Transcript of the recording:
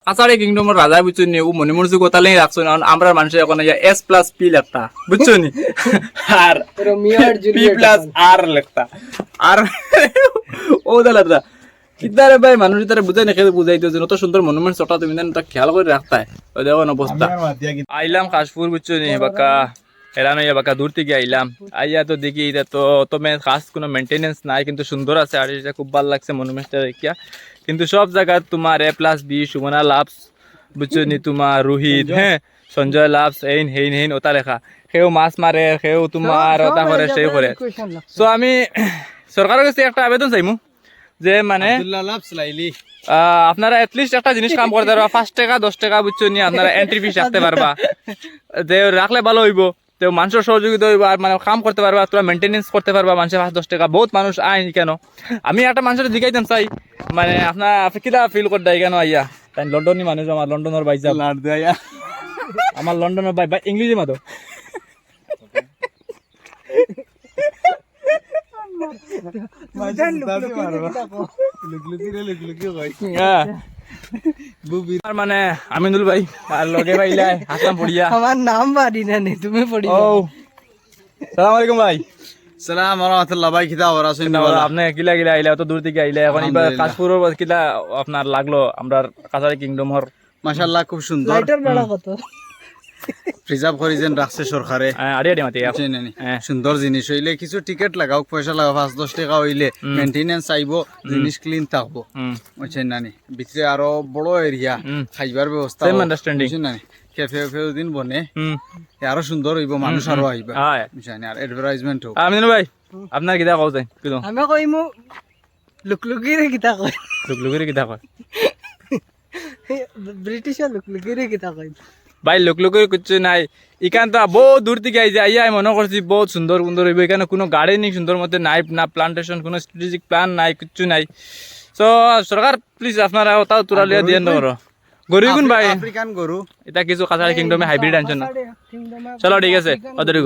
কাছাড়ি কিংডমের রাজা বুঝছো নি ও মনে মনে গোতালেই রাখছো না আমরা মানুষের এখন S+P লেখতা বুঝছো নি আর রোমিও আর P জুলিয়েট প্লাস R লেখতা আর ও দাদা কিদারে ভাই মানুষ তারা বুঝাই না খেয়ে বুঝাইতো যে অত সুন্দর মনুমেন্ট চটা তুমি দেন তা খেয়াল করে রাখতাই ওই দেখো অবস্থা আইলাম কাশপুর বুঝছো নি বাকা হেরানো ইয়া বাকা দূর থেকে আইলাম আইয়া তো দেখি এটা তো খাস কোনো মেনটেনেন্স নাই কিন্তু সুন্দর আছে আর এটা খুব ভালো লাগছে মনুমেন্টটা দেখিয়া কিন্তু সব জায়গা তোমার A+B সুমনা লাভস বুঝছো নি তোমার রোহিত হ্যাঁ সঞ্জয় লাভস হেইন ওটা লেখা সেও মাছ মারে সেও তোমার ওটা করে সেই করে তো আমি সরকারের কাছে একটা আবেদন চাইমু যে মানে আপনারা এটলিস্ট একটা জিনিস কাম করতে পারবা 5 টাকা 10 টাকা বুঝছো নি আপনারা এন্ট্রি ফিস রাখতে পারবা যে রাখলে ভালো হইব তো মানুষের সহযোগিতা হইব আর মানে কাম করতে পারবা তোরা মেনটেনেন্স করতে পারবা মানুষের 5-10 টাকা বহুত মানুষ আয় কেন আমি একটা মানুষের জিগাইতাম চাই মানে আপনার আপনি কিলা ফিল করতে কেন আইয়া তাই লন্ডনী মানুষ আমার লন্ডনের ভাই যাব আমার লন্ডনের ভাই ভাই ইংলিশে মাতো মানে আমিনুল ভাই আর লগে ভাইলাই হাসলাম পড়িয়া আমার নাম বাড়ি না নি তুমি পড়ি ও সালাম আলাইকুম ভাই সালাম রাহমাতুল্লাহ ভাই কিতা ওরা শুনতে বলা আপনি কিলা আইলা তো দূর থেকে আইলা এখন এবার কাশপুরের কিলা আপনার লাগলো আমরা কাছাড়ি কিংডমের মাশাআল্লাহ খুব সুন্দর লাইটার বেড়া কত প্রিজার্ভ করে যেন রাখছে সরকারে আড়ি মাতি সুন্দর জিনিস হইলে কিছু টিকেট লাগাও পয়সা লাগাও 5-10 টাকা হইলে মেইনটেনেন্স আইবো জিনিস ক্লিন থাকবো বুঝছেন নানি ভিতরে আরো বড় এরিয়া খাইবার ব্যবস্থা বুঝছেন নানি ক্যাফে দিন বনে আরো সুন্দর হইব মানুষ আরো আইবা বুঝছেন আর অ্যাডভার্টাইজমেন্ট হোক আমিনুল ভাই আপনার কিতা কও যায় কি আমি কইমু লুকলুকিরে কিতা কই লুকলুকিরে কিতা কয় ব্রিটিশার লুকলুকিরে কিতা কই ভাই লোকের কিছু নাই এখান তো বহুত দূর থেকে আইছে আইয়া মনে করছি বহুত সুন্দর সুন্দর হইব এখানে কোনো গার্ডেনিং সুন্দর মধ্যে নাই না প্লান্টেশন কোনো স্ট্র্যাটেজিক প্ল্যান নাই কিছু নাই তো সরকার প্লিজ আপনারা তাও তোরা লিয়া দিয়ে ধরো গরু কোন ভাই আফ্রিকান গরু এটা কিছু কাছাড়ি কিংডমে হাইব্রিড আনছেন না চলো ঠিক আছে ওদের